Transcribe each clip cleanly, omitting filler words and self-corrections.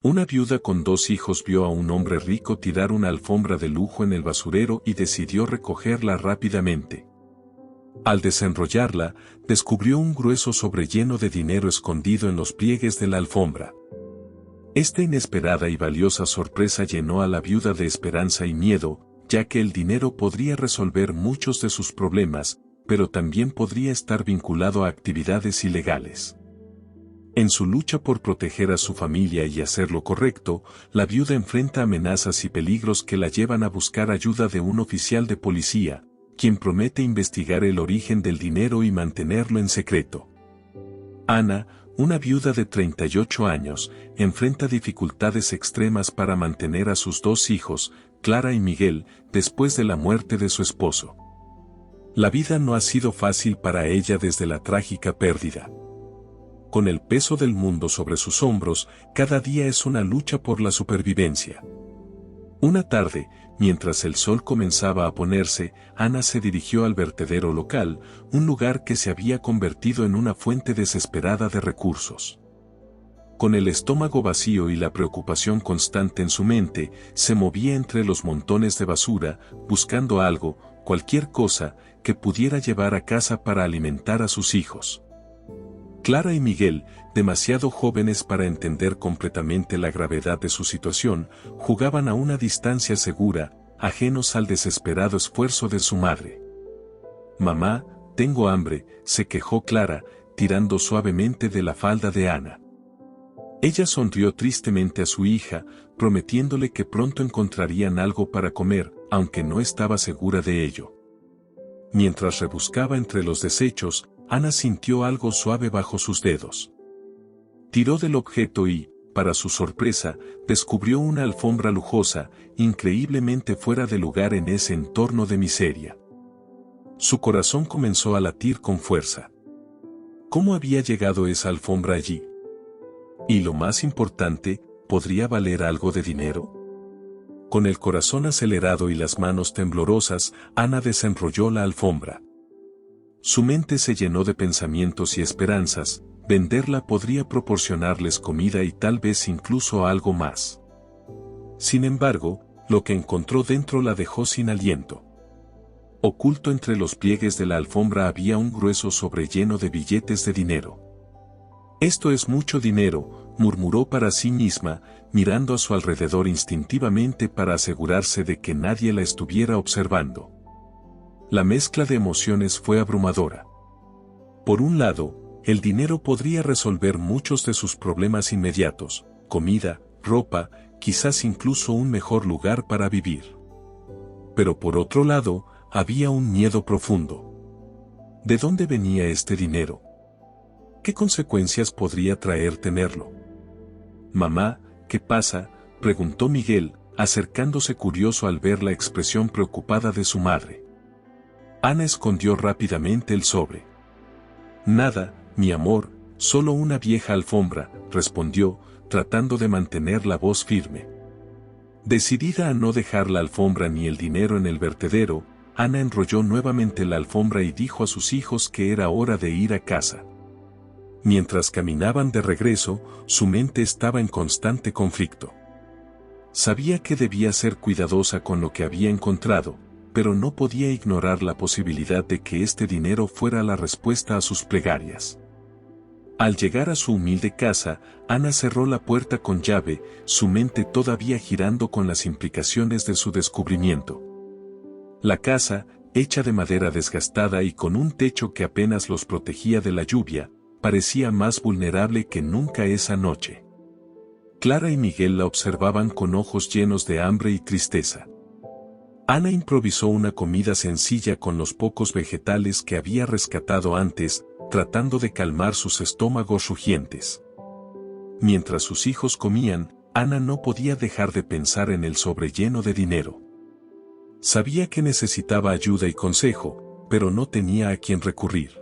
Una viuda con 2 hijos vio a un hombre rico tirar una alfombra de lujo en el basurero y decidió recogerla rápidamente. Al desenrollarla, descubrió un grueso sobre lleno de dinero escondido en los pliegues de la alfombra. Esta inesperada y valiosa sorpresa llenó a la viuda de esperanza y miedo, ya que el dinero podría resolver muchos de sus problemas, pero también podría estar vinculado a actividades ilegales. En su lucha por proteger a su familia y hacer lo correcto, la viuda enfrenta amenazas y peligros que la llevan a buscar ayuda de un oficial de policía, quien promete investigar el origen del dinero y mantenerlo en secreto. Ana, una viuda de 38 años, enfrenta dificultades extremas para mantener a sus 2 hijos, Clara y Miguel, después de la muerte de su esposo. La vida no ha sido fácil para ella desde la trágica pérdida. Con el peso del mundo sobre sus hombros, cada día es una lucha por la supervivencia. Una tarde, mientras el sol comenzaba a ponerse, Ana se dirigió al vertedero local, un lugar que se había convertido en una fuente desesperada de recursos. Con el estómago vacío y la preocupación constante en su mente, se movía entre los montones de basura, buscando algo, cualquier cosa, que pudiera llevar a casa para alimentar a sus hijos. Clara y Miguel, demasiado jóvenes para entender completamente la gravedad de su situación, jugaban a una distancia segura, ajenos al desesperado esfuerzo de su madre. «Mamá, tengo hambre», se quejó Clara, tirando suavemente de la falda de Ana. Ella sonrió tristemente a su hija, prometiéndole que pronto encontrarían algo para comer, aunque no estaba segura de ello. Mientras rebuscaba entre los desechos, Ana sintió algo suave bajo sus dedos. Tiró del objeto y, para su sorpresa, descubrió una alfombra lujosa, increíblemente fuera de lugar en ese entorno de miseria. Su corazón comenzó a latir con fuerza. ¿Cómo había llegado esa alfombra allí? Y lo más importante, ¿podría valer algo de dinero? Con el corazón acelerado y las manos temblorosas, Ana desenrolló la alfombra. Su mente se llenó de pensamientos y esperanzas. Venderla podría proporcionarles comida y tal vez incluso algo más. Sin embargo, lo que encontró dentro la dejó sin aliento. Oculto entre los pliegues de la alfombra había un grueso sobre lleno de billetes de dinero. «Esto es mucho dinero», murmuró para sí misma, mirando a su alrededor instintivamente para asegurarse de que nadie la estuviera observando. La mezcla de emociones fue abrumadora. Por un lado, el dinero podría resolver muchos de sus problemas inmediatos: comida, ropa, quizás incluso un mejor lugar para vivir. Pero por otro lado, había un miedo profundo. ¿De dónde venía este dinero? ¿Qué consecuencias podría traer tenerlo? «Mamá, ¿qué pasa?», preguntó Miguel, acercándose curioso al ver la expresión preocupada de su madre. Ana escondió rápidamente el sobre. «Nada, mi amor, solo una vieja alfombra», respondió, tratando de mantener la voz firme. Decidida a no dejar la alfombra ni el dinero en el vertedero, Ana enrolló nuevamente la alfombra y dijo a sus hijos que era hora de ir a casa. Mientras caminaban de regreso, su mente estaba en constante conflicto. Sabía que debía ser cuidadosa con lo que había encontrado, pero no podía ignorar la posibilidad de que este dinero fuera la respuesta a sus plegarias. Al llegar a su humilde casa, Ana cerró la puerta con llave, su mente todavía girando con las implicaciones de su descubrimiento. La casa, hecha de madera desgastada y con un techo que apenas los protegía de la lluvia, parecía más vulnerable que nunca esa noche. Clara y Miguel la observaban con ojos llenos de hambre y tristeza. Ana improvisó una comida sencilla con los pocos vegetales que había rescatado antes, tratando de calmar sus estómagos rugientes. Mientras sus hijos comían, Ana no podía dejar de pensar en el sobre lleno de dinero. Sabía que necesitaba ayuda y consejo, pero no tenía a quién recurrir.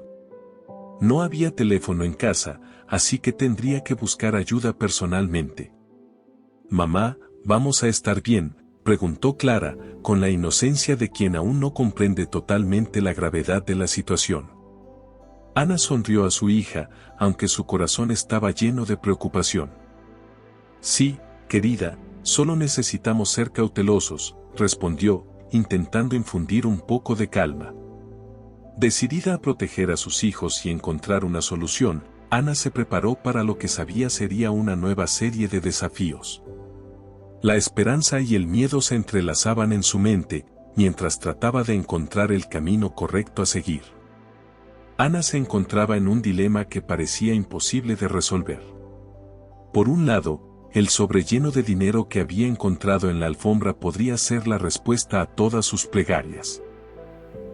No había teléfono en casa, así que tendría que buscar ayuda personalmente. «Mamá, ¿vamos a estar bien?», preguntó Clara, con la inocencia de quien aún no comprende totalmente la gravedad de la situación. Ana sonrió a su hija, aunque su corazón estaba lleno de preocupación. «Sí, Querida, solo necesitamos ser cautelosos, respondió, intentando infundir un poco de calma. Decidida a proteger a sus hijos y encontrar una solución, Ana se preparó para lo que sabía sería una nueva serie de desafíos. La esperanza y el miedo se entrelazaban en su mente, mientras trataba de encontrar el camino correcto a seguir. Ana se encontraba en un dilema que parecía imposible de resolver. Por un lado, el sobrelleno de dinero que había encontrado en la alfombra podría ser la respuesta a todas sus plegarias.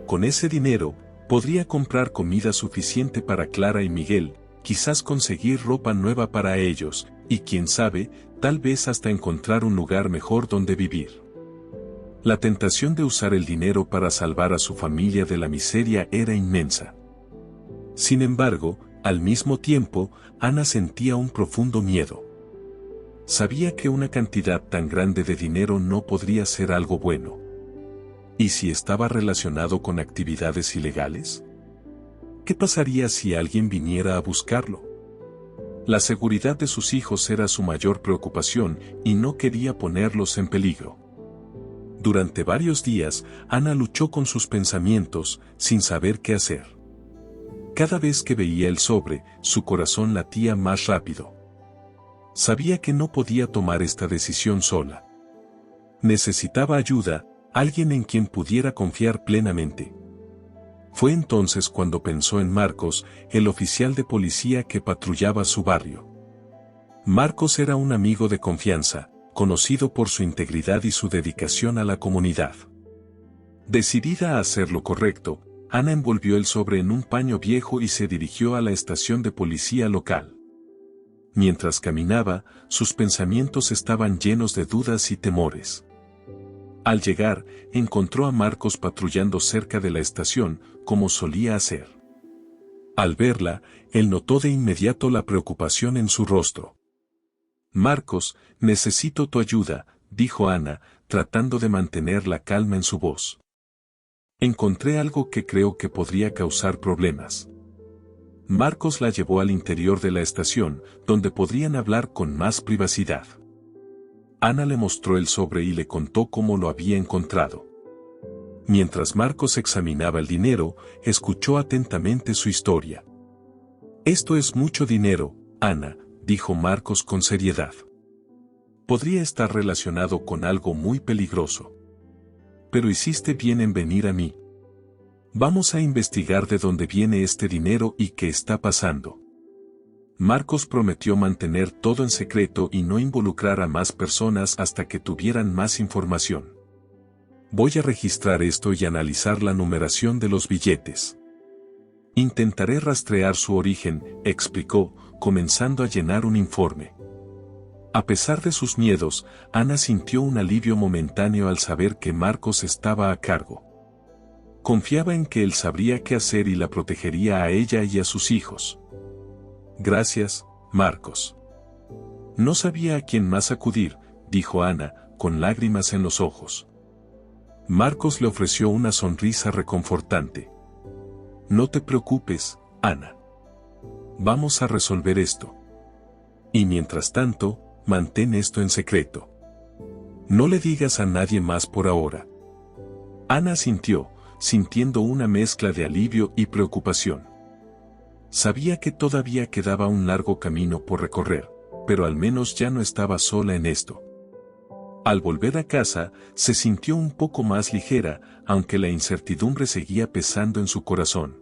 Con ese dinero, podría comprar comida suficiente para Clara y Miguel, quizás conseguir ropa nueva para ellos, y quién sabe, tal vez hasta encontrar un lugar mejor donde vivir. La tentación de usar el dinero para salvar a su familia de la miseria era inmensa. Sin embargo, al mismo tiempo, Ana sentía un profundo miedo. Sabía que una cantidad tan grande de dinero no podría ser algo bueno. ¿Y si estaba relacionado con actividades ilegales? ¿Qué pasaría si alguien viniera a buscarlo? La seguridad de sus hijos era su mayor preocupación y no quería ponerlos en peligro. Durante varios días, Ana luchó con sus pensamientos, sin saber qué hacer. Cada vez que veía el sobre, su corazón latía más rápido. Sabía que no podía tomar esta decisión sola. Necesitaba ayuda, alguien en quien pudiera confiar plenamente. Fue entonces cuando pensó en Marcos, el oficial de policía que patrullaba su barrio. Marcos era un amigo de confianza, conocido por su integridad y su dedicación a la comunidad. Decidida a hacer lo correcto, Ana envolvió el sobre en un paño viejo y se dirigió a la estación de policía local. Mientras caminaba, sus pensamientos estaban llenos de dudas y temores. Al llegar, encontró a Marcos patrullando cerca de la estación, como solía hacer. Al verla, él notó de inmediato la preocupación en su rostro. «Marcos, necesito tu ayuda», dijo Ana, tratando de mantener la calma en su voz. «Encontré algo que creo que podría causar problemas». Marcos la llevó al interior de la estación, donde podrían hablar con más privacidad. Ana le mostró el sobre y le contó cómo lo había encontrado. Mientras Marcos examinaba el dinero, escuchó atentamente su historia. «Esto es mucho dinero, Ana», dijo Marcos con seriedad. «Podría estar relacionado con algo muy peligroso. Pero hiciste bien en venir a mí. Vamos a investigar de dónde viene este dinero y qué está pasando». Marcos prometió mantener todo en secreto y no involucrar a más personas hasta que tuvieran más información. «Voy a registrar esto y analizar la numeración de los billetes. Intentaré rastrear su origen», explicó, comenzando a llenar un informe. A pesar de sus miedos, Ana sintió un alivio momentáneo al saber que Marcos estaba a cargo. Confiaba en que él sabría qué hacer y la protegería a ella y a sus hijos. «Gracias, Marcos». «No sabía a quién más acudir», dijo Ana, con lágrimas en los ojos. Marcos le ofreció una sonrisa reconfortante. «No te preocupes, Ana. Vamos a resolver esto. Y mientras tanto, mantén esto en secreto. No le digas a nadie más por ahora». Ana asintió, sintiendo una mezcla de alivio y preocupación. Sabía que todavía quedaba un largo camino por recorrer, pero al menos ya no estaba sola en esto. Al volver a casa, se sintió un poco más ligera, aunque la incertidumbre seguía pesando en su corazón.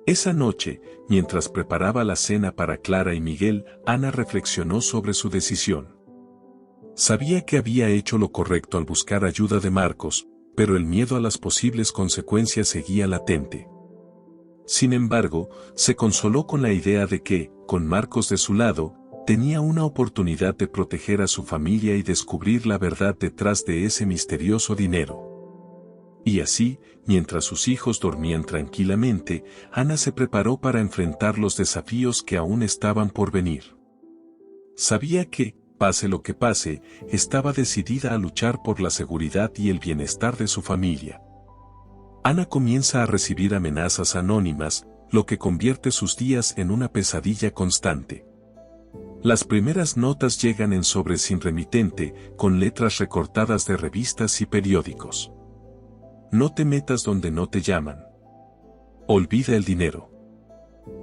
Esa noche, mientras preparaba la cena para Clara y Miguel, Ana reflexionó sobre su decisión. Sabía que había hecho lo correcto al buscar ayuda de Marcos, pero el miedo a las posibles consecuencias seguía latente. Sin embargo, se consoló con la idea de que, con Marcos de su lado, tenía una oportunidad de proteger a su familia y descubrir la verdad detrás de ese misterioso dinero. Y así, mientras sus hijos dormían tranquilamente, Ana se preparó para enfrentar los desafíos que aún estaban por venir. Sabía que, pase lo que pase, estaba decidida a luchar por la seguridad y el bienestar de su familia. Ana comienza a recibir amenazas anónimas, lo que convierte sus días en una pesadilla constante. Las primeras notas llegan en sobre sin remitente, con letras recortadas de revistas y periódicos. No te metas donde no te llaman. Olvida el dinero.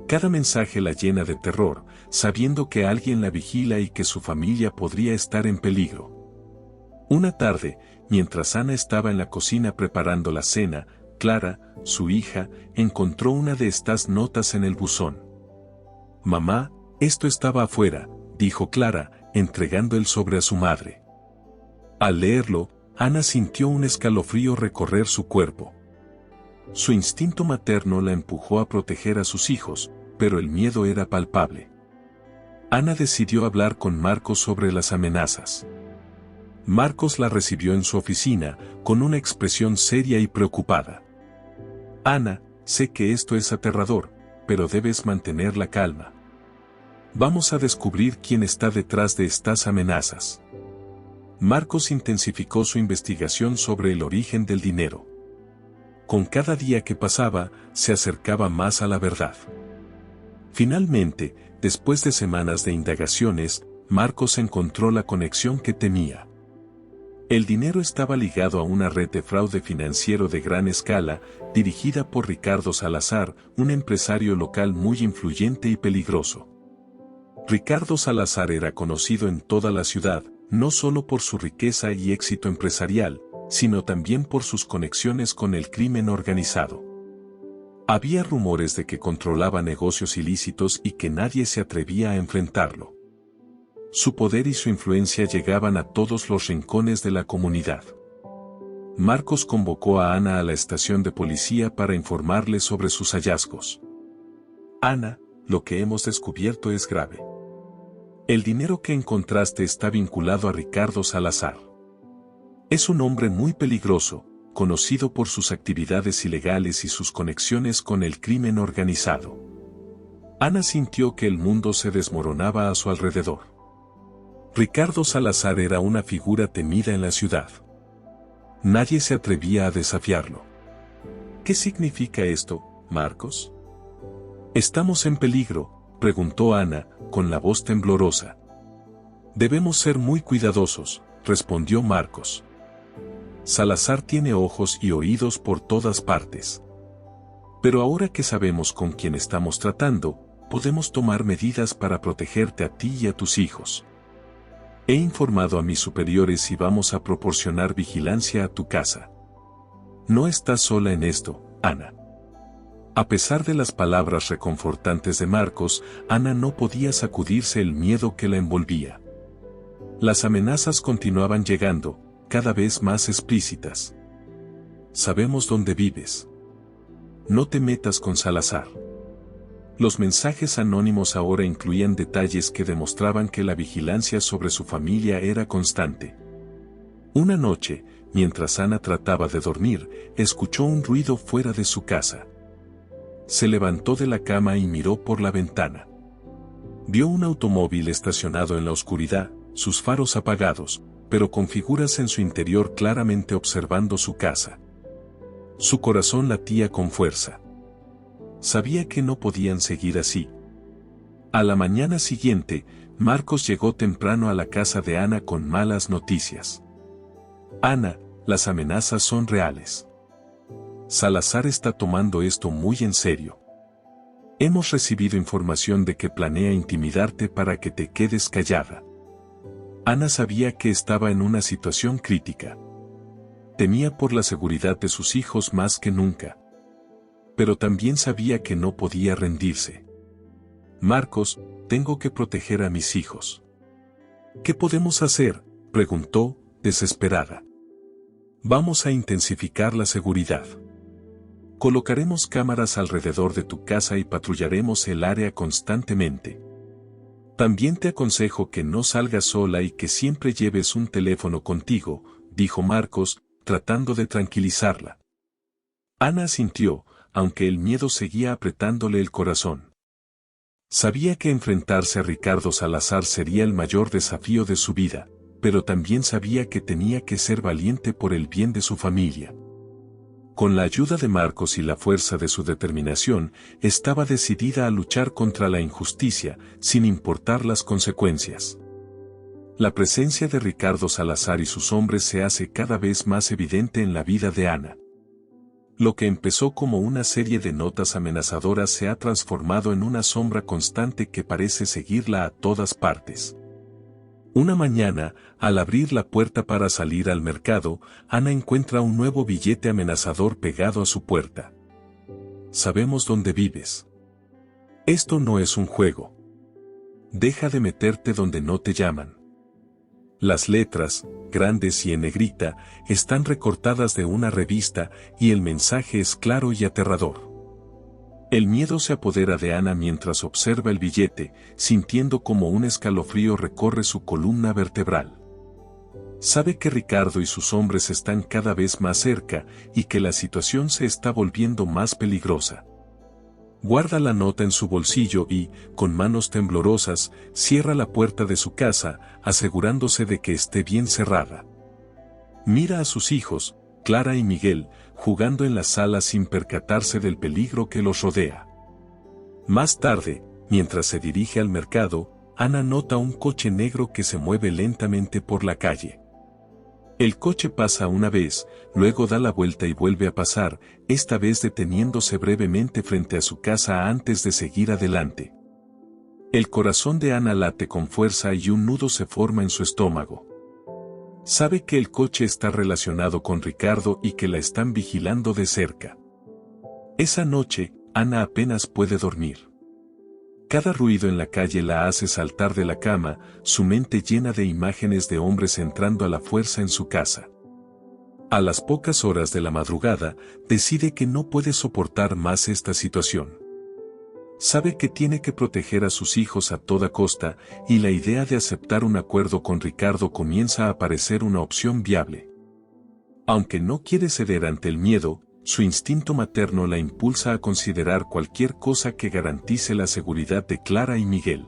Cada mensaje la llena de terror, sabiendo que alguien la vigila y que su familia podría estar en peligro. Una tarde, mientras Ana estaba en la cocina preparando la cena, Clara, su hija, encontró una de estas notas en el buzón. «Mamá, esto estaba afuera», dijo Clara, entregando el sobre a su madre. Al leerlo, Ana sintió un escalofrío recorrer su cuerpo. Su instinto materno la empujó a proteger a sus hijos, pero el miedo era palpable. Ana decidió hablar con Marcos sobre las amenazas. Marcos la recibió en su oficina, con una expresión seria y preocupada. «Ana, sé que esto es aterrador, pero debes mantener la calma. Vamos a descubrir quién está detrás de estas amenazas». Marcos intensificó su investigación sobre el origen del dinero. Con cada día que pasaba, se acercaba más a la verdad. Finalmente, después de semanas de indagaciones, Marcos encontró la conexión que temía. El dinero estaba ligado a una red de fraude financiero de gran escala, dirigida por Ricardo Salazar, un empresario local muy influyente y peligroso. Ricardo Salazar era conocido en toda la ciudad, no solo por su riqueza y éxito empresarial, sino también por sus conexiones con el crimen organizado. Había rumores de que controlaba negocios ilícitos y que nadie se atrevía a enfrentarlo. Su poder y su influencia llegaban a todos los rincones de la comunidad. Marcos convocó a Ana a la estación de policía para informarle sobre sus hallazgos. «Ana, lo que hemos descubierto es grave. El dinero que encontraste está vinculado a Ricardo Salazar. Es un hombre muy peligroso, conocido por sus actividades ilegales y sus conexiones con el crimen organizado». Ana sintió que el mundo se desmoronaba a su alrededor. Ricardo Salazar era una figura temida en la ciudad. Nadie se atrevía a desafiarlo. «¿Qué significa esto, Marcos?» «¿Estamos en peligro?», preguntó Ana, con la voz temblorosa. «Debemos ser muy cuidadosos», respondió Marcos. «Salazar tiene ojos y oídos por todas partes. Pero ahora que sabemos con quién estamos tratando, podemos tomar medidas para protegerte a ti y a tus hijos. He informado a mis superiores y vamos a proporcionar vigilancia a tu casa. No estás sola en esto, Ana». A pesar de las palabras reconfortantes de Marcos, Ana no podía sacudirse el miedo que la envolvía. Las amenazas continuaban llegando, cada vez más explícitas. «Sabemos dónde vives. No te metas con Salazar». Los mensajes anónimos ahora incluían detalles que demostraban que la vigilancia sobre su familia era constante. Una noche, mientras Ana trataba de dormir, escuchó un ruido fuera de su casa. Se levantó de la cama y miró por la ventana. Vio un automóvil estacionado en la oscuridad, sus faros apagados, pero con figuras en su interior claramente observando su casa. Su corazón latía con fuerza. Sabía que no podían seguir así. A la mañana siguiente, Marcos llegó temprano a la casa de Ana con malas noticias. «Ana, las amenazas son reales. Salazar está tomando esto muy en serio. Hemos recibido información de que planea intimidarte para que te quedes callada». Ana sabía que estaba en una situación crítica. Temía por la seguridad de sus hijos más que nunca. Pero también sabía que no podía rendirse. «Marcos, tengo que proteger a mis hijos». «¿Qué podemos hacer?», preguntó, desesperada. «Vamos a intensificar la seguridad. Colocaremos cámaras alrededor de tu casa y patrullaremos el área constantemente. También te aconsejo que no salgas sola y que siempre lleves un teléfono contigo», dijo Marcos, tratando de tranquilizarla. Ana asintió, aunque el miedo seguía apretándole el corazón. Sabía que enfrentarse a Ricardo Salazar sería el mayor desafío de su vida, pero también sabía que tenía que ser valiente por el bien de su familia. Con la ayuda de Marcos y la fuerza de su determinación, estaba decidida a luchar contra la injusticia, sin importar las consecuencias. La presencia de Ricardo Salazar y sus hombres se hace cada vez más evidente en la vida de Ana. Lo que empezó como una serie de notas amenazadoras se ha transformado en una sombra constante que parece seguirla a todas partes. Una mañana, al abrir la puerta para salir al mercado, Ana encuentra un nuevo billete amenazador pegado a su puerta. Sabemos dónde vives. Esto no es un juego. Deja de meterte donde no te llaman. Las letras, grandes y en negrita, están recortadas de una revista y el mensaje es claro y aterrador. El miedo se apodera de Ana mientras observa el billete, sintiendo como un escalofrío recorre su columna vertebral. Sabe que Ricardo y sus hombres están cada vez más cerca y que la situación se está volviendo más peligrosa. Guarda la nota en su bolsillo y, con manos temblorosas, cierra la puerta de su casa, asegurándose de que esté bien cerrada. Mira a sus hijos, Clara y Miguel, jugando en la sala sin percatarse del peligro que los rodea. Más tarde, mientras se dirige al mercado, Ana nota un coche negro que se mueve lentamente por la calle. El coche pasa una vez, luego da la vuelta y vuelve a pasar, esta vez deteniéndose brevemente frente a su casa antes de seguir adelante. El corazón de Ana late con fuerza y un nudo se forma en su estómago. Sabe que el coche está relacionado con Ricardo y que la están vigilando de cerca. Esa noche, Ana apenas puede dormir. Cada ruido en la calle la hace saltar de la cama, su mente llena de imágenes de hombres entrando a la fuerza en su casa. A las pocas horas de la madrugada, decide que no puede soportar más esta situación. Sabe que tiene que proteger a sus hijos a toda costa, y la idea de aceptar un acuerdo con Ricardo comienza a parecer una opción viable. Aunque no quiere ceder ante el miedo, su instinto materno la impulsa a considerar cualquier cosa que garantice la seguridad de Clara y Miguel.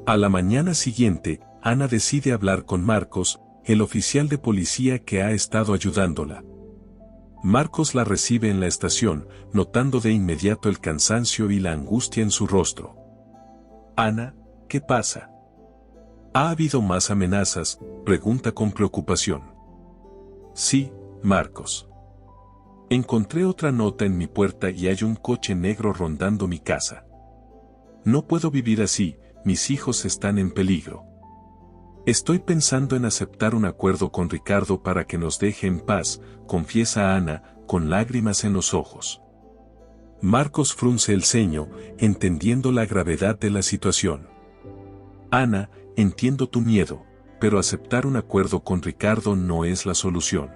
A la mañana siguiente, Ana decide hablar con Marcos, el oficial de policía que ha estado ayudándola. Marcos la recibe en la estación, notando de inmediato el cansancio y la angustia en su rostro. Ana, ¿qué pasa? ¿Ha habido más amenazas?, pregunta con preocupación. Sí, Marcos. Encontré otra nota en mi puerta y hay un coche negro rondando mi casa. No puedo vivir así, mis hijos están en peligro. Estoy pensando en aceptar un acuerdo con Ricardo para que nos deje en paz, confiesa Ana, con lágrimas en los ojos. Marcos frunce el ceño, entendiendo la gravedad de la situación. Ana, entiendo tu miedo, pero aceptar un acuerdo con Ricardo no es la solución.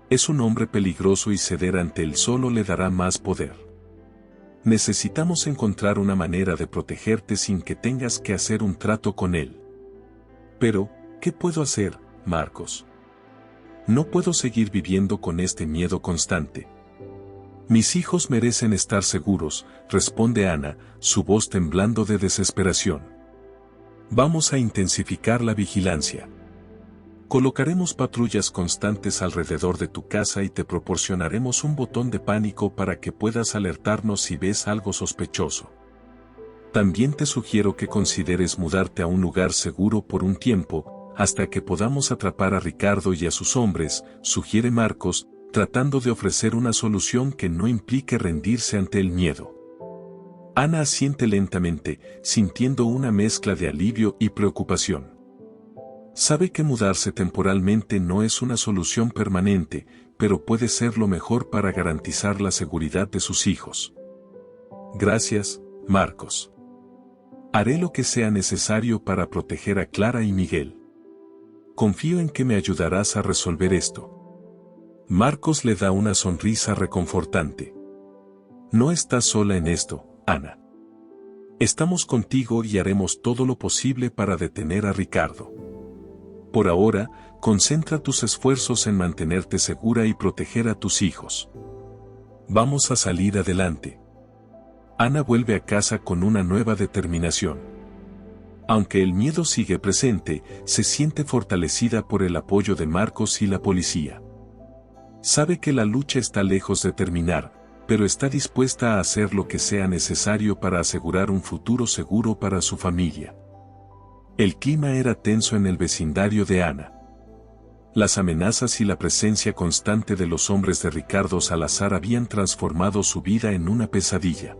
Es un hombre peligroso y ceder ante él solo le dará más poder. Necesitamos encontrar una manera de protegerte sin que tengas que hacer un trato con él. Pero, ¿qué puedo hacer, Marcos? No puedo seguir viviendo con este miedo constante. Mis hijos merecen estar seguros, responde Ana, su voz temblando de desesperación. Vamos a intensificar la vigilancia. Colocaremos patrullas constantes alrededor de tu casa y te proporcionaremos un botón de pánico para que puedas alertarnos si ves algo sospechoso. También te sugiero que consideres mudarte a un lugar seguro por un tiempo, hasta que podamos atrapar a Ricardo y a sus hombres, sugiere Marcos, tratando de ofrecer una solución que no implique rendirse ante el miedo. Ana asiente lentamente, sintiendo una mezcla de alivio y preocupación. Sabe que mudarse temporalmente no es una solución permanente, pero puede ser lo mejor para garantizar la seguridad de sus hijos. Gracias, Marcos. Haré lo que sea necesario para proteger a Clara y Miguel. Confío en que me ayudarás a resolver esto. Marcos le da una sonrisa reconfortante. No estás sola en esto, Ana. Estamos contigo y haremos todo lo posible para detener a Ricardo. Por ahora, concentra tus esfuerzos en mantenerte segura y proteger a tus hijos. Vamos a salir adelante. Ana vuelve a casa con una nueva determinación. Aunque el miedo sigue presente, se siente fortalecida por el apoyo de Marcos y la policía. Sabe que la lucha está lejos de terminar, pero está dispuesta a hacer lo que sea necesario para asegurar un futuro seguro para su familia. El clima era tenso en el vecindario de Ana. Las amenazas y la presencia constante de los hombres de Ricardo Salazar habían transformado su vida en una pesadilla.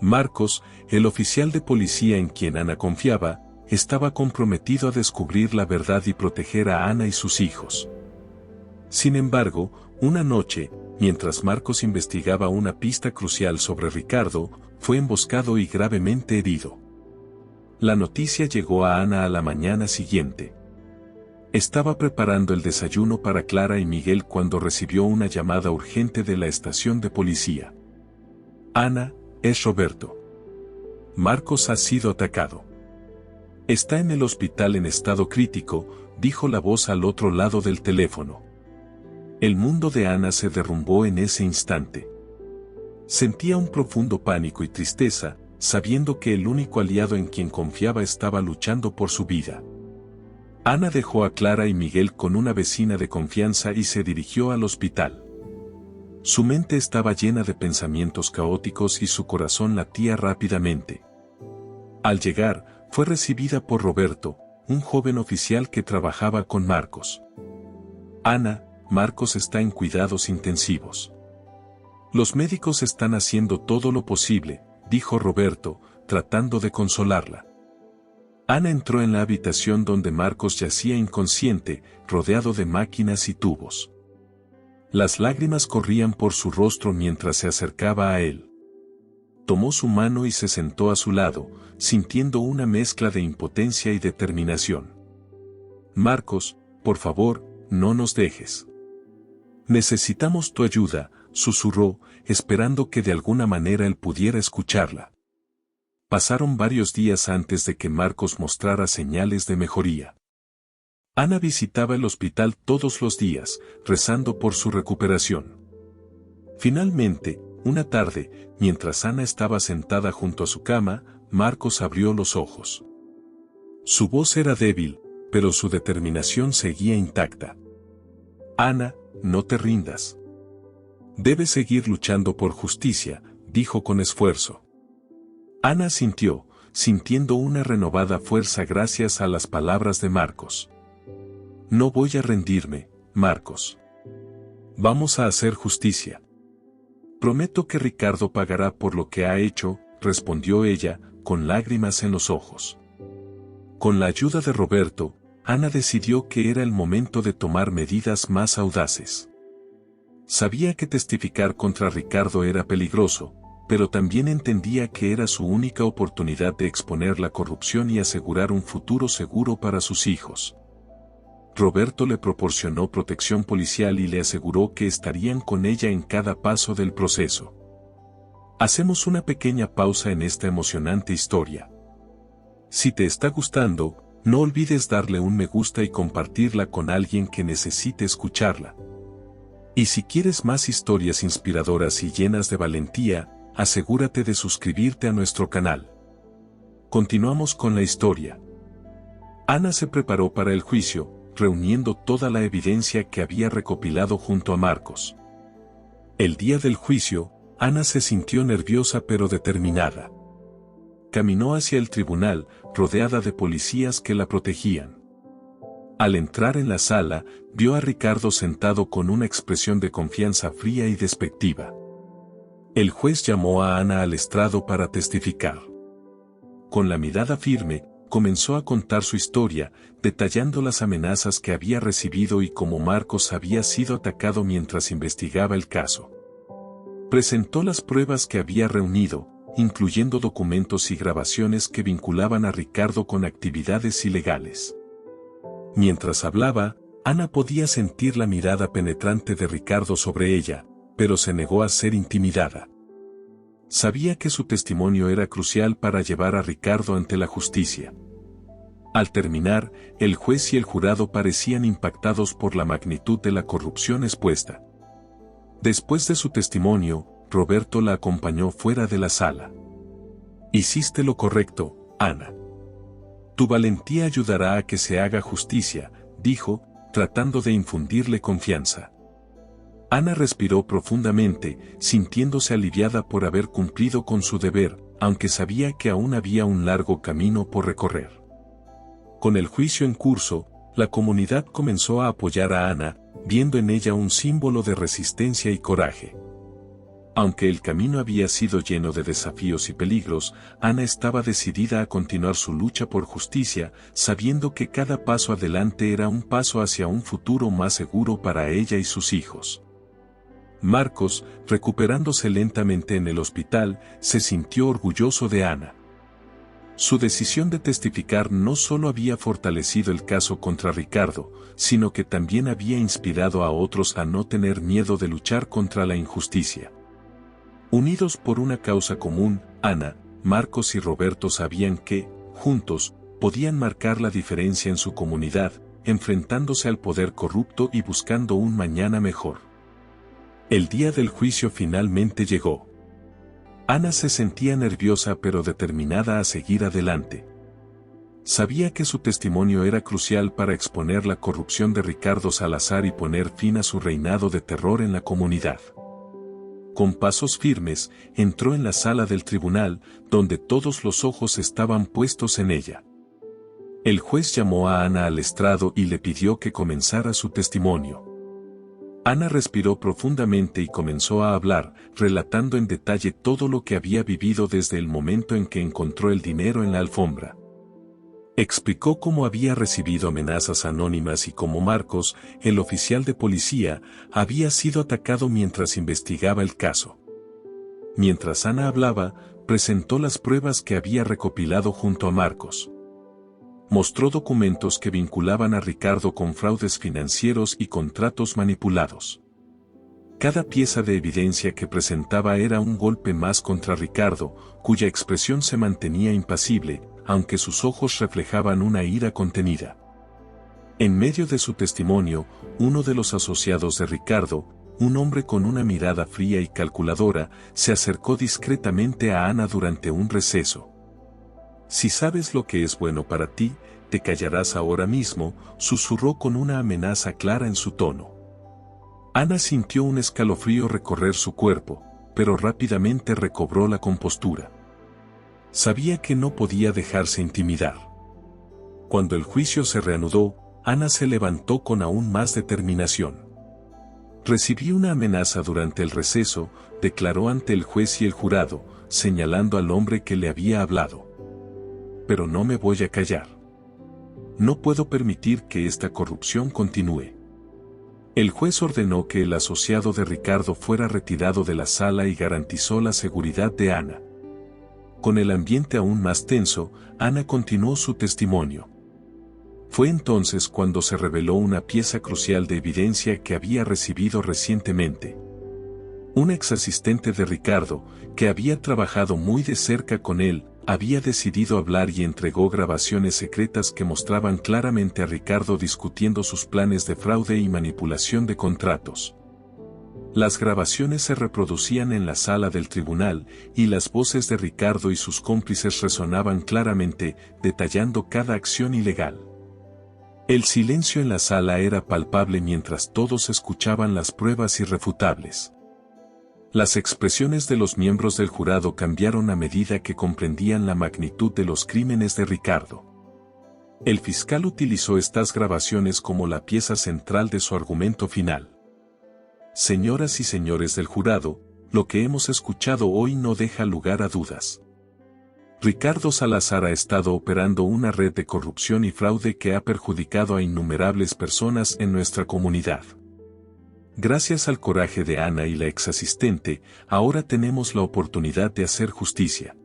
Marcos, el oficial de policía en quien Ana confiaba, estaba comprometido a descubrir la verdad y proteger a Ana y sus hijos. Sin embargo, una noche, mientras Marcos investigaba una pista crucial sobre Ricardo, fue emboscado y gravemente herido. La noticia llegó a Ana a la mañana siguiente. Estaba preparando el desayuno para Clara y Miguel cuando recibió una llamada urgente de la estación de policía. Ana, es Roberto. Marcos ha sido atacado. Está en el hospital en estado crítico, dijo la voz al otro lado del teléfono. El mundo de Ana se derrumbó en ese instante. Sentía un profundo pánico y tristeza, sabiendo que el único aliado en quien confiaba estaba luchando por su vida. Ana dejó a Clara y Miguel con una vecina de confianza y se dirigió al hospital. Su mente estaba llena de pensamientos caóticos y su corazón latía rápidamente. Al llegar, fue recibida por Roberto, un joven oficial que trabajaba con Marcos. Ana, Marcos está en cuidados intensivos. Los médicos están haciendo todo lo posible, dijo Roberto, tratando de consolarla. Ana entró en la habitación donde Marcos yacía inconsciente, rodeado de máquinas y tubos. Las lágrimas corrían por su rostro mientras se acercaba a él. Tomó su mano y se sentó a su lado, sintiendo una mezcla de impotencia y determinación. Marcos, por favor, no nos dejes. Necesitamos tu ayuda, susurró, esperando que de alguna manera él pudiera escucharla. Pasaron varios días antes de que Marcos mostrara señales de mejoría. Ana visitaba el hospital todos los días, rezando por su recuperación. Finalmente, una tarde, mientras Ana estaba sentada junto a su cama, Marcos abrió los ojos. Su voz era débil, pero su determinación seguía intacta. Ana, no te rindas. Debes seguir luchando por justicia, dijo con esfuerzo. Ana asintió, sintiendo una renovada fuerza gracias a las palabras de Marcos. No voy a rendirme, Marcos. Vamos a hacer justicia. Prometo que Ricardo pagará por lo que ha hecho, respondió ella, con lágrimas en los ojos. Con la ayuda de Roberto, Ana decidió que era el momento de tomar medidas más audaces. Sabía que testificar contra Ricardo era peligroso, pero también entendía que era su única oportunidad de exponer la corrupción y asegurar un futuro seguro para sus hijos. Roberto le proporcionó protección policial y le aseguró que estarían con ella en cada paso del proceso. Hacemos una pequeña pausa en esta emocionante historia. Si te está gustando, no olvides darle un me gusta y compartirla con alguien que necesite escucharla. Y si quieres más historias inspiradoras y llenas de valentía, asegúrate de suscribirte a nuestro canal. Continuamos con la historia. Ana se preparó para el juicio, reuniendo toda la evidencia que había recopilado junto a Marcos. El día del juicio, Ana se sintió nerviosa pero determinada. Caminó hacia el tribunal, rodeada de policías que la protegían. Al entrar en la sala, vio a Ricardo sentado con una expresión de confianza fría y despectiva. El juez llamó a Ana al estrado para testificar. Con la mirada firme, comenzó a contar su historia, detallando las amenazas que había recibido y cómo Marcos había sido atacado mientras investigaba el caso. Presentó las pruebas que había reunido, incluyendo documentos y grabaciones que vinculaban a Ricardo con actividades ilegales. Mientras hablaba, Ana podía sentir la mirada penetrante de Ricardo sobre ella, pero se negó a ser intimidada. Sabía que su testimonio era crucial para llevar a Ricardo ante la justicia. Al terminar, el juez y el jurado parecían impactados por la magnitud de la corrupción expuesta. Después de su testimonio, Roberto la acompañó fuera de la sala. Hiciste lo correcto, Ana. Tu valentía ayudará a que se haga justicia, dijo, tratando de infundirle confianza. Ana respiró profundamente, sintiéndose aliviada por haber cumplido con su deber, aunque sabía que aún había un largo camino por recorrer. Con el juicio en curso, la comunidad comenzó a apoyar a Ana, viendo en ella un símbolo de resistencia y coraje. Aunque el camino había sido lleno de desafíos y peligros, Ana estaba decidida a continuar su lucha por justicia, sabiendo que cada paso adelante era un paso hacia un futuro más seguro para ella y sus hijos. Marcos, recuperándose lentamente en el hospital, se sintió orgulloso de Ana. Su decisión de testificar no solo había fortalecido el caso contra Ricardo, sino que también había inspirado a otros a no tener miedo de luchar contra la injusticia. Unidos por una causa común, Ana, Marcos y Roberto sabían que, juntos, podían marcar la diferencia en su comunidad, enfrentándose al poder corrupto y buscando un mañana mejor. El día del juicio finalmente llegó. Ana se sentía nerviosa pero determinada a seguir adelante. Sabía que su testimonio era crucial para exponer la corrupción de Ricardo Salazar y poner fin a su reinado de terror en la comunidad. Con pasos firmes, entró en la sala del tribunal, donde todos los ojos estaban puestos en ella. El juez llamó a Ana al estrado y le pidió que comenzara su testimonio. Ana respiró profundamente y comenzó a hablar, relatando en detalle todo lo que había vivido desde el momento en que encontró el dinero en la alfombra. Explicó cómo había recibido amenazas anónimas y cómo Marcos, el oficial de policía, había sido atacado mientras investigaba el caso. Mientras Ana hablaba, presentó las pruebas que había recopilado junto a Marcos. Mostró documentos que vinculaban a Ricardo con fraudes financieros y contratos manipulados. Cada pieza de evidencia que presentaba era un golpe más contra Ricardo, cuya expresión se mantenía impasible, aunque sus ojos reflejaban una ira contenida. En medio de su testimonio, uno de los asociados de Ricardo, un hombre con una mirada fría y calculadora, se acercó discretamente a Ana durante un receso. «Si sabes lo que es bueno para ti, te callarás ahora mismo», susurró con una amenaza clara en su tono. Ana sintió un escalofrío recorrer su cuerpo, pero rápidamente recobró la compostura. Sabía que no podía dejarse intimidar. Cuando el juicio se reanudó, Ana se levantó con aún más determinación. «Recibí una amenaza durante el receso», declaró ante el juez y el jurado, señalando al hombre que le había hablado. «Pero no me voy a callar. No puedo permitir que esta corrupción continúe». El juez ordenó que el asociado de Ricardo fuera retirado de la sala y garantizó la seguridad de Ana. Con el ambiente aún más tenso, Ana continuó su testimonio. Fue entonces cuando se reveló una pieza crucial de evidencia que había recibido recientemente. Un exasistente de Ricardo, que había trabajado muy de cerca con él, había decidido hablar y entregó grabaciones secretas que mostraban claramente a Ricardo discutiendo sus planes de fraude y manipulación de contratos. Las grabaciones se reproducían en la sala del tribunal, y las voces de Ricardo y sus cómplices resonaban claramente, detallando cada acción ilegal. El silencio en la sala era palpable mientras todos escuchaban las pruebas irrefutables. Las expresiones de los miembros del jurado cambiaron a medida que comprendían la magnitud de los crímenes de Ricardo. El fiscal utilizó estas grabaciones como la pieza central de su argumento final. «Señoras y señores del jurado, lo que hemos escuchado hoy no deja lugar a dudas. Ricardo Salazar ha estado operando una red de corrupción y fraude que ha perjudicado a innumerables personas en nuestra comunidad. Gracias al coraje de Ana y la exasistente, ahora tenemos la oportunidad de hacer justicia».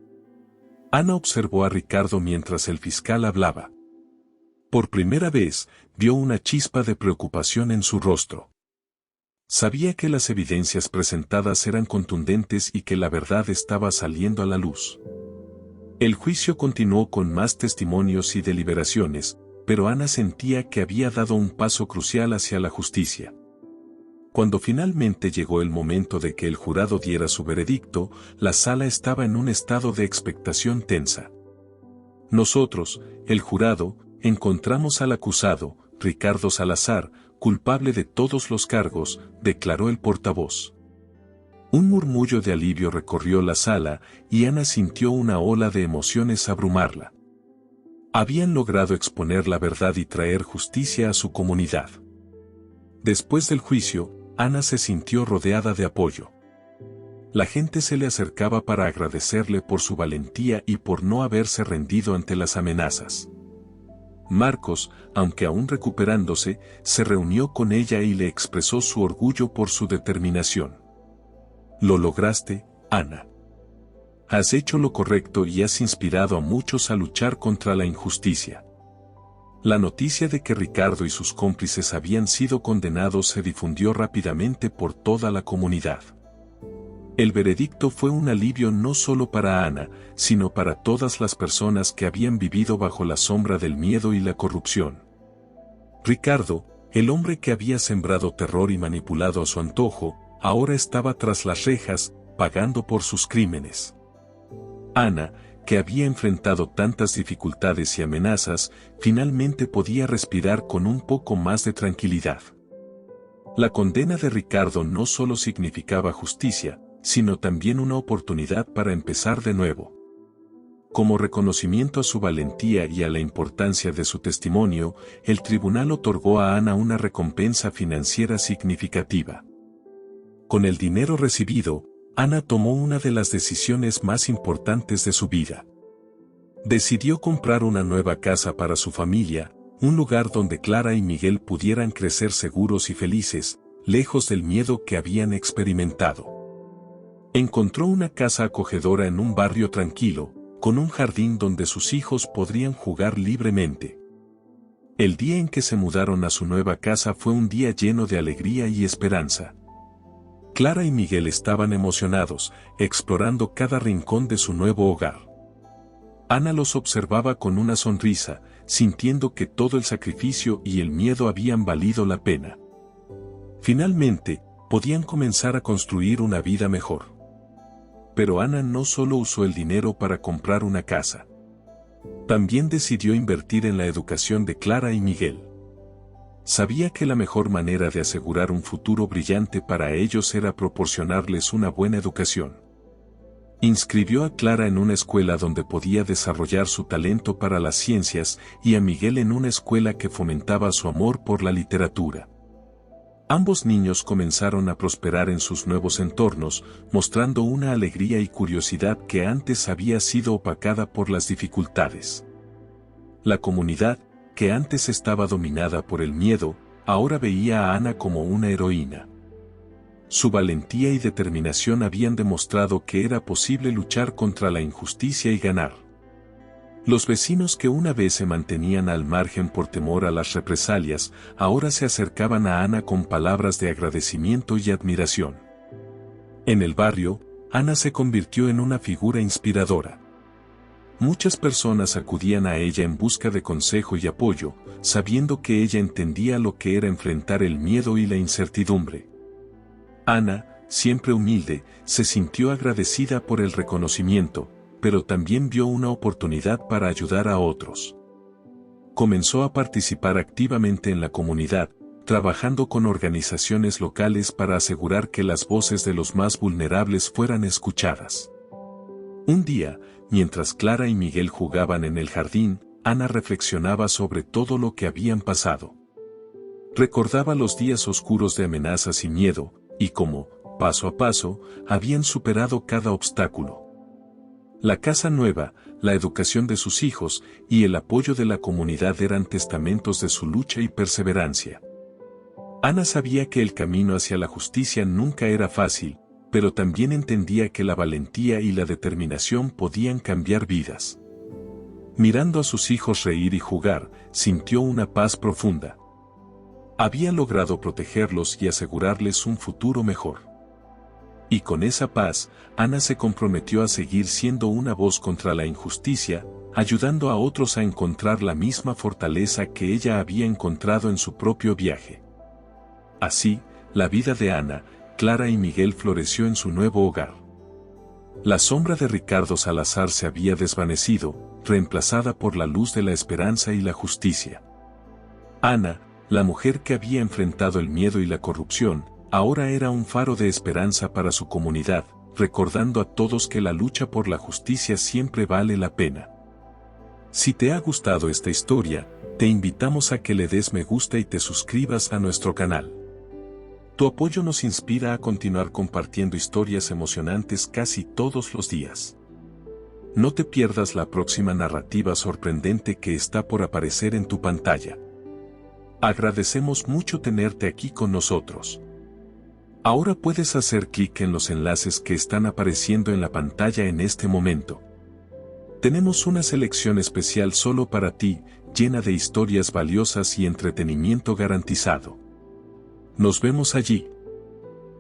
Ana observó a Ricardo mientras el fiscal hablaba. Por primera vez, vio una chispa de preocupación en su rostro. Sabía que las evidencias presentadas eran contundentes y que la verdad estaba saliendo a la luz. El juicio continuó con más testimonios y deliberaciones, pero Ana sentía que había dado un paso crucial hacia la justicia. Cuando finalmente llegó el momento de que el jurado diera su veredicto, la sala estaba en un estado de expectación tensa. Nosotros, el jurado, encontramos al acusado, Ricardo Salazar, culpable de todos los cargos, declaró el portavoz. Un murmullo de alivio recorrió la sala y Ana sintió una ola de emociones abrumarla. Habían logrado exponer la verdad y traer justicia a su comunidad. Después del juicio, Ana se sintió rodeada de apoyo. La gente se le acercaba para agradecerle por su valentía y por no haberse rendido ante las amenazas. Marcos, aunque aún recuperándose, se reunió con ella y le expresó su orgullo por su determinación. Lo lograste, Ana. Has hecho lo correcto y has inspirado a muchos a luchar contra la injusticia. La noticia de que Ricardo y sus cómplices habían sido condenados se difundió rápidamente por toda la comunidad. El veredicto fue un alivio no solo para Ana, sino para todas las personas que habían vivido bajo la sombra del miedo y la corrupción. Ricardo, el hombre que había sembrado terror y manipulado a su antojo, ahora estaba tras las rejas, pagando por sus crímenes. Ana, que había enfrentado tantas dificultades y amenazas, finalmente podía respirar con un poco más de tranquilidad. La condena de Ricardo no solo significaba justicia, sino también una oportunidad para empezar de nuevo. Como reconocimiento a su valentía y a la importancia de su testimonio, el tribunal otorgó a Ana una recompensa financiera significativa. Con el dinero recibido, Ana tomó una de las decisiones más importantes de su vida. Decidió comprar una nueva casa para su familia, un lugar donde Clara y Miguel pudieran crecer seguros y felices, lejos del miedo que habían experimentado. Encontró una casa acogedora en un barrio tranquilo, con un jardín donde sus hijos podrían jugar libremente. El día en que se mudaron a su nueva casa fue un día lleno de alegría y esperanza. Clara y Miguel estaban emocionados, explorando cada rincón de su nuevo hogar. Ana los observaba con una sonrisa, sintiendo que todo el sacrificio y el miedo habían valido la pena. Finalmente, podían comenzar a construir una vida mejor. Pero Ana no solo usó el dinero para comprar una casa. También decidió invertir en la educación de Clara y Miguel. Sabía que la mejor manera de asegurar un futuro brillante para ellos era proporcionarles una buena educación. Inscribió a Clara en una escuela donde podía desarrollar su talento para las ciencias y a Miguel en una escuela que fomentaba su amor por la literatura. Ambos niños comenzaron a prosperar en sus nuevos entornos, mostrando una alegría y curiosidad que antes había sido opacada por las dificultades. La comunidad, que antes estaba dominada por el miedo, ahora veía a Ana como una heroína. Su valentía y determinación habían demostrado que era posible luchar contra la injusticia y ganar. Los vecinos que una vez se mantenían al margen por temor a las represalias, ahora se acercaban a Ana con palabras de agradecimiento y admiración. En el barrio, Ana se convirtió en una figura inspiradora. Muchas personas acudían a ella en busca de consejo y apoyo, sabiendo que ella entendía lo que era enfrentar el miedo y la incertidumbre. Ana, siempre humilde, se sintió agradecida por el reconocimiento, pero también vio una oportunidad para ayudar a otros. Comenzó a participar activamente en la comunidad, trabajando con organizaciones locales para asegurar que las voces de los más vulnerables fueran escuchadas. Un día, mientras Clara y Miguel jugaban en el jardín, Ana reflexionaba sobre todo lo que habían pasado. Recordaba los días oscuros de amenazas y miedo, y cómo, paso a paso, habían superado cada obstáculo. La casa nueva, la educación de sus hijos y el apoyo de la comunidad eran testamentos de su lucha y perseverancia. Ana sabía que el camino hacia la justicia nunca era fácil, pero también entendía que la valentía y la determinación podían cambiar vidas. Mirando a sus hijos reír y jugar, sintió una paz profunda. Había logrado protegerlos y asegurarles un futuro mejor. Y con esa paz, Ana se comprometió a seguir siendo una voz contra la injusticia, ayudando a otros a encontrar la misma fortaleza que ella había encontrado en su propio viaje. Así, la vida de Ana, Clara y Miguel floreció en su nuevo hogar. La sombra de Ricardo Salazar se había desvanecido, reemplazada por la luz de la esperanza y la justicia. Ana, La mujer que había enfrentado el miedo y la corrupción, ahora era un faro de esperanza para su comunidad, recordando a todos que la lucha por la justicia siempre vale la pena. Si te ha gustado esta historia, te invitamos a que le des me gusta y te suscribas a nuestro canal. Tu apoyo nos inspira a continuar compartiendo historias emocionantes casi todos los días. No te pierdas la próxima narrativa sorprendente que está por aparecer en tu pantalla. Agradecemos mucho tenerte aquí con nosotros. Ahora puedes hacer clic en los enlaces que están apareciendo en la pantalla en este momento. Tenemos una selección especial solo para ti, llena de historias valiosas y entretenimiento garantizado. Nos vemos allí.